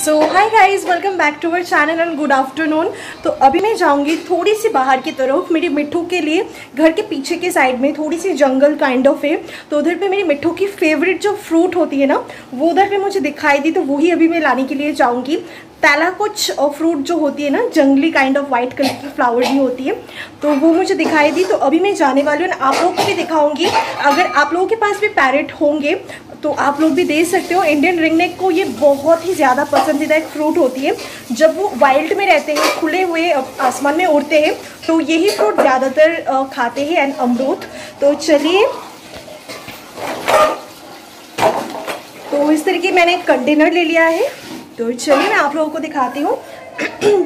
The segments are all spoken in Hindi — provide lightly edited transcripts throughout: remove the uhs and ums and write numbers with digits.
So hi guys, welcome back to our channel and good afternoon. तो अभी मैं जाऊंगी थोड़ी सी बाहर की तरफ मेरी मिट्ठू के लिए। घर के पीछे के साइड में थोड़ी सी जंगल काइंड ऑफ है, तो उधर पे मेरी मिट्ठू की फेवरेट जो फ्रूट होती है ना, वो उधर पे मुझे दिखाई दी, तो वही अभी मैं लाने के लिए जाऊंगी। ताला कुछ फ्रूट जो होती है ना, जंगली काइंड ऑफ वाइट कलर की फ्लावर भी होती है, तो वो मुझे दिखाई दी। तो अभी मैं जाने वाली हूँ, आप लोगों को भी दिखाऊंगी। अगर आप लोगों के पास भी पैरेट होंगे तो आप लोग भी दे सकते हो। इंडियन रिंगनेक को ये बहुत ही ज़्यादा पसंदीदा एक फ्रूट होती है। जब वो वाइल्ड में रहते हैं, खुले हुए आसमान में उड़ते हैं, तो यही फ्रूट ज़्यादातर खाते हैं, एंड अमरूद। तो चलिए, तो इस तरीके मैंने एक कंटेनर ले लिया है, तो चलिए मैं आप लोगों को दिखाती हूँ।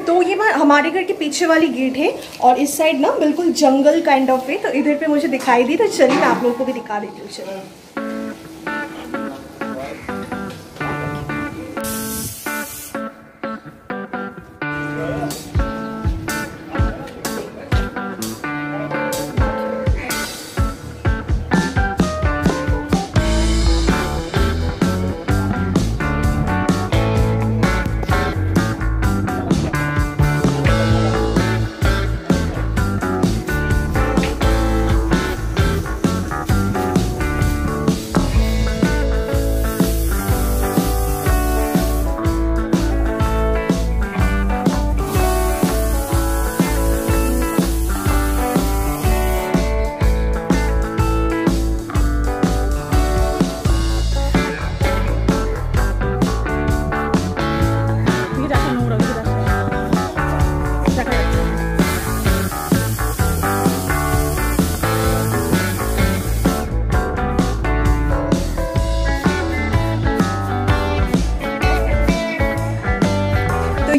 तो ये हमारे घर के पीछे वाली गेट है और इस साइड ना बिल्कुल जंगल काइंड ऑफ है, तो इधर पे मुझे दिखाई दी। तो चलिए मैं आप लोगों को भी दिखा देती हूँ। चलिए,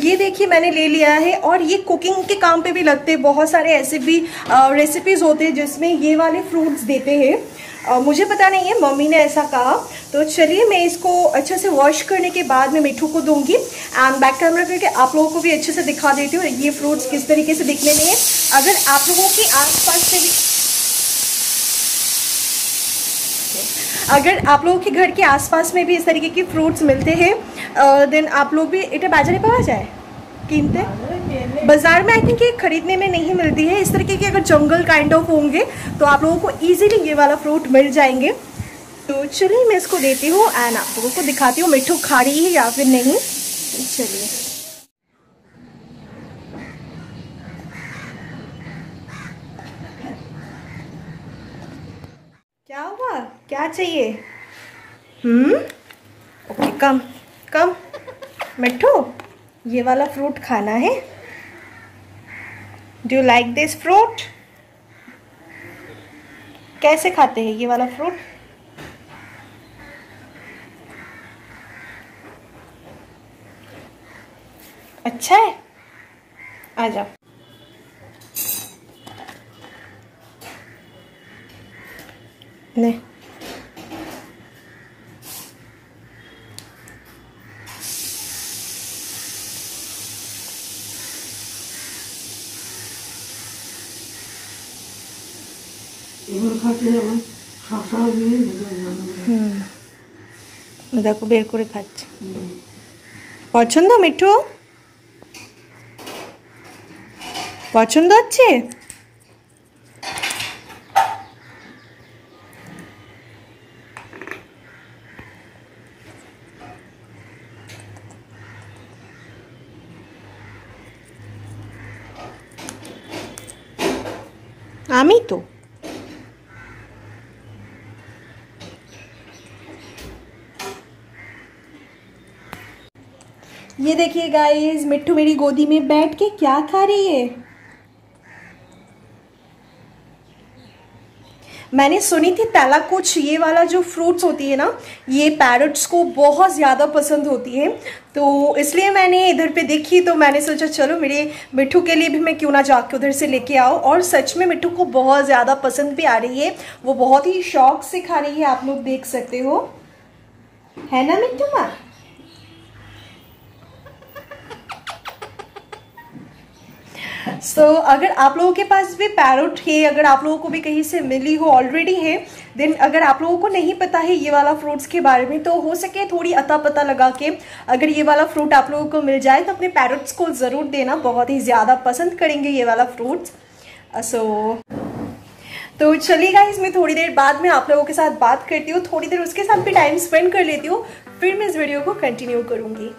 ये देखिए मैंने ले लिया है, और ये कुकिंग के काम पे भी लगते हैं। बहुत सारे ऐसे भी रेसिपीज होते हैं जिसमें ये वाले फ्रूट्स देते हैं। मुझे पता नहीं है, मम्मी ने ऐसा कहा। तो चलिए मैं इसको अच्छे से वॉश करने के बाद मैं मिट्ठू को दूंगी, एंड बैक कैमरा करके आप लोगों को भी अच्छे से दिखा देती हूँ ये फ्रूट्स किस तरीके से दिखने में है। अगर आप लोगों के आसपास से भी, अगर आप लोगों के घर के आसपास में भी इस तरीके के फ्रूट्स मिलते हैं, देन आप लोग भी इटे बाजारे पावा जाए कीमते बाजार में। आई थिंक ये खरीदने में नहीं मिलती है। इस तरीके के अगर जंगल काइंड ऑफ होंगे तो आप लोगों को इजीली ये वाला फ्रूट मिल जाएंगे। तो चलिए मैं इसको देती हूँ एंड आप लोगों को दिखाती हूँ मिट्ठू खा रही है या फिर नहीं। चलिए, क्या हुआ, क्या चाहिए? ओके, कम कम मिट्ठू, ये वाला फ्रूट खाना है। Do you like this fruit? कैसे खाते हैं ये वाला फ्रूट? अच्छा है, आ जाओ। नहीं, দেখো বের করে খাচ্ছে। পছন্দ মিঠু? পছন্দ হচ্ছে? আমি তো ये देखिए गाइस, मिट्ठू मेरी गोदी में बैठ के क्या खा रही है। मैंने सुनी थी ताला कुछ, ये वाला जो फ्रूट्स होती है ना, ये पैरट्स को बहुत ज़्यादा पसंद होती है। तो इसलिए मैंने इधर पे देखी, तो मैंने सोचा चलो मेरे मिट्ठू के लिए भी मैं क्यों ना जाके उधर से लेके आओ। और सच में मिट्ठू को बहुत ज़्यादा पसंद भी आ रही है, वो बहुत ही शौक से खा रही है, आप लोग देख सकते हो, है ना मिट्ठू माँ? अगर आप लोगों के पास भी पैरोट है, अगर आप लोगों को भी कहीं से मिली हो, ऑलरेडी है, देन अगर आप लोगों को नहीं पता है ये वाला फ्रूट्स के बारे में, तो हो सके थोड़ी अता पता लगा के अगर ये वाला फ्रूट आप लोगों को मिल जाए तो अपने पैरट्स को ज़रूर देना, बहुत ही ज़्यादा पसंद करेंगे ये वाला फ्रूट्स। तो चलिए गाइस, मैं थोड़ी देर बाद में आप लोगों के साथ बात करती हूँ, थोड़ी देर उसके साथ भी टाइम स्पेंड कर लेती हूँ, फिर मैं इस वीडियो को कंटिन्यू करूँगी।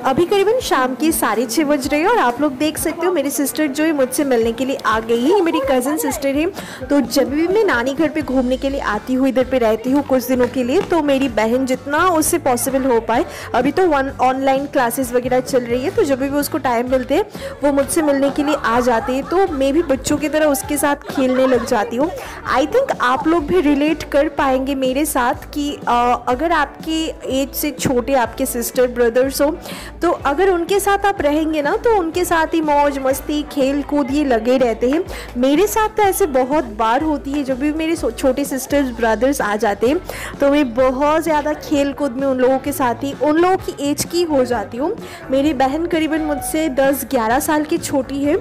अभी करीबन शाम के 6:30 बज रहे हैं और आप लोग देख सकते हो मेरी सिस्टर जो है मुझसे मिलने के लिए आ गई है। ये मेरी कज़न सिस्टर है। तो जब भी मैं नानी घर पे घूमने के लिए आती हूँ, इधर पे रहती हूँ कुछ दिनों के लिए, तो मेरी बहन जितना उससे पॉसिबल हो पाए, अभी तो ऑनलाइन क्लासेस वगैरह चल रही है, तो जब भी उसको टाइम मिलते हैं वो मुझसे मिलने के लिए आ जाते हैं, तो मैं भी बच्चों की तरह उसके साथ खेलने लग जाती हूँ। आई थिंक आप लोग भी रिलेट कर पाएंगे मेरे साथ कि अगर आपकी एज से छोटे आपके सिस्टर ब्रदर्स हो, तो अगर उनके साथ आप रहेंगे ना, तो उनके साथ ही मौज मस्ती खेल कूद ये लगे रहते हैं। मेरे साथ तो ऐसे बहुत बार होती है, जब भी मेरे छोटे सिस्टर्स ब्रदर्स आ जाते हैं तो मैं बहुत ज़्यादा खेल कूद में उन लोगों के साथ ही, उन लोगों की एज की हो जाती हूँ। मेरी बहन करीबन मुझसे 10-11 साल की छोटी है,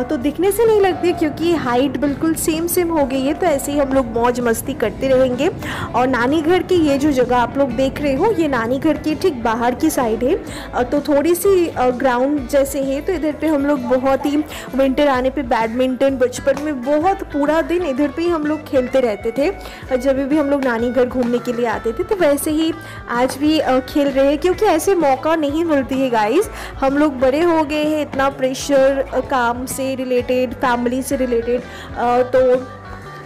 तो दिखने से नहीं लगती क्योंकि हाइट बिल्कुल सेम हो गई है। तो ऐसे ही हम लोग मौज मस्ती करते रहेंगे। और नानी घर की ये जो जगह आप लोग देख रहे हो, ये नानी घर की ठीक बाहर की साइड है, तो थोड़ी सी ग्राउंड जैसे है। तो इधर पे हम लोग बहुत ही विंटर आने पे बैडमिंटन, बचपन में बहुत पूरा दिन इधर पे ही हम लोग खेलते रहते थे जब भी हम लोग नानी घर घूमने के लिए आते थे। तो वैसे ही आज भी खेल रहे हैं, क्योंकि ऐसे मौका नहीं मिलती है गाइस। हम लोग बड़े हो गए हैं, इतना प्रेशर काम से रिलेटेड, फैमिली से रिलेटेड, तो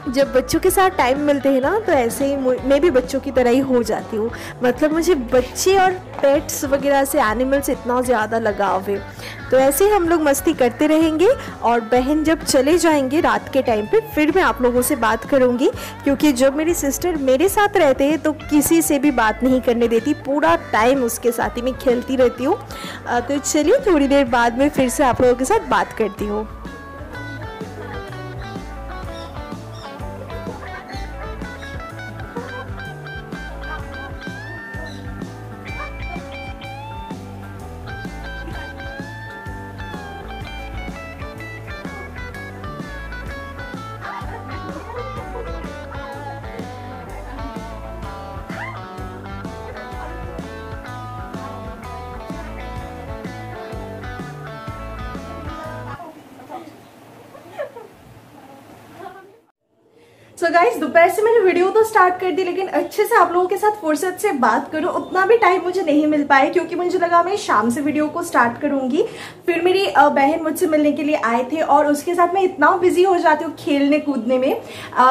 जब बच्चों के साथ टाइम मिलते हैं ना, तो ऐसे ही मैं भी बच्चों की तरह ही हो जाती हूँ। मतलब मुझे बच्चे और पेट्स वगैरह से, एनिमल से इतना ज़्यादा लगाव है। तो ऐसे ही हम लोग मस्ती करते रहेंगे। और बहन जब चले जाएंगे रात के टाइम पे, फिर मैं आप लोगों से बात करूँगी, क्योंकि जब मेरी सिस्टर मेरे साथ रहते हैं तो किसी से भी बात नहीं करने देती, पूरा टाइम उसके साथ ही मैं खेलती रहती हूँ। तो चलिए थोड़ी देर बाद में फिर से आप लोगों के साथ बात करती हूँ। सो गाइस, दोपहर से मैंने वीडियो तो स्टार्ट कर दी, लेकिन अच्छे से आप लोगों के साथ फुर्सत से बात करूं उतना भी टाइम मुझे नहीं मिल पाया, क्योंकि मुझे लगा मैं शाम से वीडियो को स्टार्ट करूंगी। फिर मेरी बहन मुझसे मिलने के लिए आए थे और उसके साथ मैं इतना बिजी हो जाती हूँ खेलने कूदने में,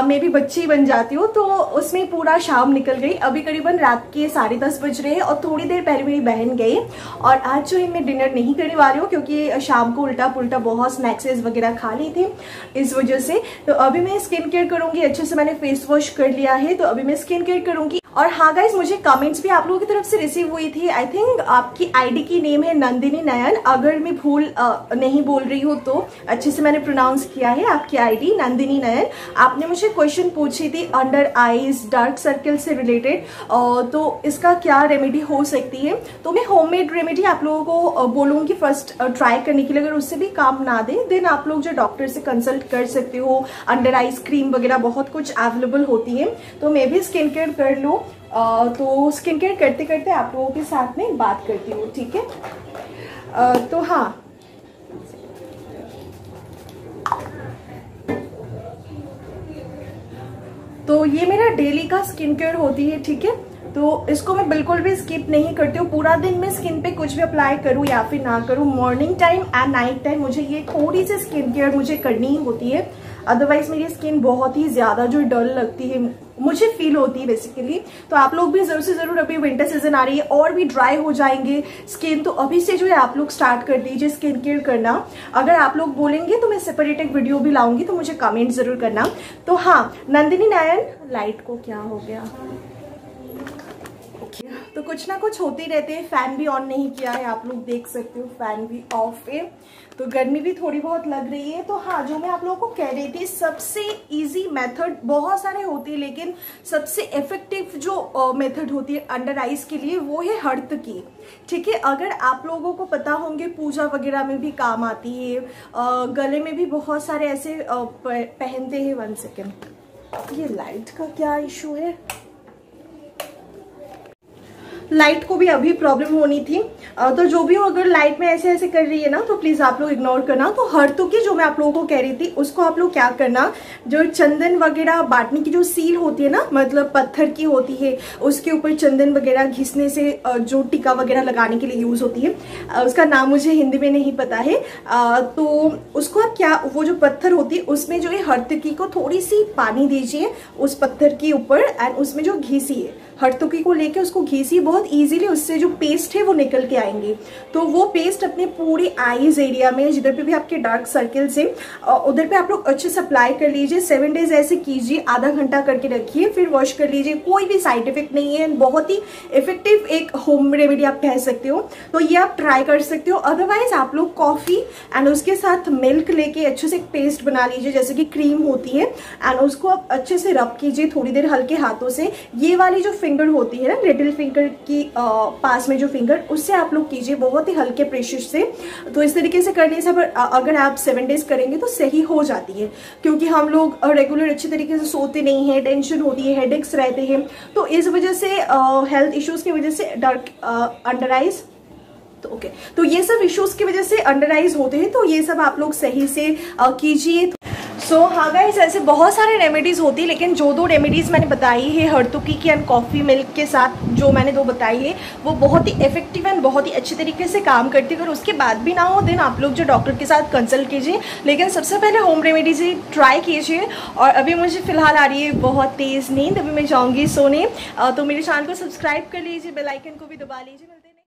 मैं भी बच्ची बन जाती हूँ, तो उसमें पूरा शाम निकल गई। अभी करीबन रात के 10:30 बज रहे हैं और थोड़ी देर पहले मेरी बहन गई। और आज जो है मैं डिनर नहीं करने वाली हूँ, क्योंकि शाम को उल्टा पुल्टा बहुत स्नैक्सेस वगैरह खा ली थी इस वजह से। तो अभी मैं स्किन केयर करूंगी, अच्छे से मैंने फेस वॉश कर लिया है, तो अभी मैं स्किन केयर करूंगी। और हाँ गाइस, मुझे कमेंट्स भी आप लोगों की तरफ से रिसीव हुई थी। आई थिंक आपकी आईडी की नेम है नंदिनी नयन, अगर मैं भूल नहीं बोल रही हूँ तो अच्छे से मैंने प्रोनाउंस किया है आपकी आईडी नंदिनी नयन। आपने मुझे क्वेश्चन पूछी थी अंडर आईज डार्क सर्कल से रिलेटेड, तो इसका क्या रेमेडी हो सकती है। तो मैं होममेड रेमेडी आप लोगों को बोलूँगी फर्स्ट ट्राई करने के लिए। अगर उससे भी काम ना दे, देन आप लोग जो डॉक्टर से कंसल्ट कर सकते हो। अंडर आईज क्रीम वगैरह बहुत कुछ अवेलेबल होती है। तो मैं भी स्किन केयर कर लूँ, तो स्किन केयर करते करते आप लोगों के साथ में बात करती हूँ, ठीक है। तो हाँ, तो ये मेरा डेली का स्किन केयर होती है, ठीक है। तो इसको मैं बिल्कुल भी स्किप नहीं करती हूँ। पूरा दिन में स्किन पे कुछ भी अप्लाई करूँ या फिर ना करूँ, morning time and night time मुझे ये थोड़ी सी स्किन केयर मुझे करनी ही होती है। अदरवाइज मेरी स्किन बहुत ही ज्यादा जो डल लगती है, मुझे फील होती है बेसिकली। तो आप लोग भी जरूर से जरूर, अभी विंटर सीजन आ रही है और भी ड्राई हो जाएंगे स्किन, तो अभी से जो है आप लोग स्टार्ट कर दीजिए स्किन केयर करना। अगर आप लोग बोलेंगे तो मैं सेपरेट एक वीडियो भी लाऊंगी, तो मुझे कमेंट जरूर करना। तो हाँ, नंदिनी नायन, लाइट को क्या हो गया, तो कुछ ना कुछ होते रहते हैं। फ़ैन भी ऑन नहीं किया है, आप लोग देख सकते हो, फ़ैन भी ऑफ है, तो गर्मी भी थोड़ी बहुत लग रही है। तो हाँ, जो मैं आप लोगों को कह रही थी, सबसे इजी मेथड बहुत सारे होते हैं, लेकिन सबसे इफेक्टिव जो मेथड होती है अंडर आइज के लिए वो है हर्तकी। ठीक है, अगर आप लोगों को पता होंगे पूजा वगैरह में भी काम आती है, गले में भी बहुत सारे ऐसे पहनते हैं। 1 सेकेंड, ये लाइट का क्या इशू है? लाइट को भी अभी प्रॉब्लम होनी थी, तो जो भी हो, अगर लाइट में ऐसे ऐसे कर रही है ना तो प्लीज आप लोग इग्नोर करना। तो हर्तकी जो मैं आप लोगों को कह रही थी, उसको आप लोग क्या करना, जो चंदन वगैरह बांटने की जो सील होती है ना, मतलब पत्थर की होती है, उसके ऊपर चंदन वगैरह घिसने से जो टीका वगैरह लगाने के लिए यूज होती है, उसका नाम मुझे हिंदी में नहीं पता है। तो उसको आप क्या, वो जो पत्थर होती है उसमें जो है हर्तकी को थोड़ी सी पानी दीजिए उस पत्थर के ऊपर, एंड उसमें जो घिसिए, हर्तकी को लेके उसको घिसिए, बहुत इजीली उससे जो पेस्ट है वो निकल के आएंगे। तो वो पेस्ट अपने पूरी आईज एरिया में, जिधर पे भी आपके डार्क सर्कल्स है, उधर पे आप लोग अच्छे से अप्लाई कर लीजिए। 7 डेज ऐसे कीजिए, आधा घंटा करके रखिए, फिर वॉश कर लीजिए। कोई भी साइड इफेक्ट नहीं है, बहुत ही इफेक्टिव एक होम रेमेडी आप कह सकते हो, तो ये आप ट्राई कर सकते हो। अदरवाइज आप लोग कॉफी एंड उसके साथ मिल्क लेके अच्छे से एक पेस्ट बना लीजिए, जैसे कि क्रीम होती है, एंड उसको आप अच्छे से रब कीजिए थोड़ी देर हल्के हाथों से। ये वाली जो फिंगर होती है ना, लिटिल फिंगर की पास में जो फिंगर, उससे आप लोग कीजिए बहुत ही हल्के प्रेशर से। तो इस तरीके से करने से अगर आप 7 डेज करेंगे तो सही हो जाती है, क्योंकि हम लोग रेगुलर अच्छे तरीके से सोते नहीं है, टेंशन होती है, हेडेक्स रहते हैं, तो इस वजह से हेल्थ इश्यूज की वजह से डार्क अंडर आइज, तो ओके, तो ये सब इश्यूज की वजह से अंडर आइज होते हैं, तो ये सब आप लोग सही से कीजिए। सो हाँ गाइस, ऐसे बहुत सारे रेमेडीज़ होती है, लेकिन जो 2 रेमेडीज़ मैंने बताई है हर्तकी की एंड कॉफ़ी मिल्क के साथ, जो मैंने 2 बताई है, वो बहुत ही इफेक्टिव एंड बहुत ही अच्छे तरीके से काम करती है। अगर उसके बाद भी ना हो देन आप लोग जो डॉक्टर के साथ कंसल्ट कीजिए, लेकिन सबसे पहले होम रेमेडीज़ ही ट्राई कीजिए। और अभी मुझे फिलहाल आ रही है बहुत तेज़ नींद, अभी मैं जाऊँगी सोने, तो मेरे चैनल को सब्सक्राइब कर लीजिए, बेल आइकन को भी दबा लीजिए।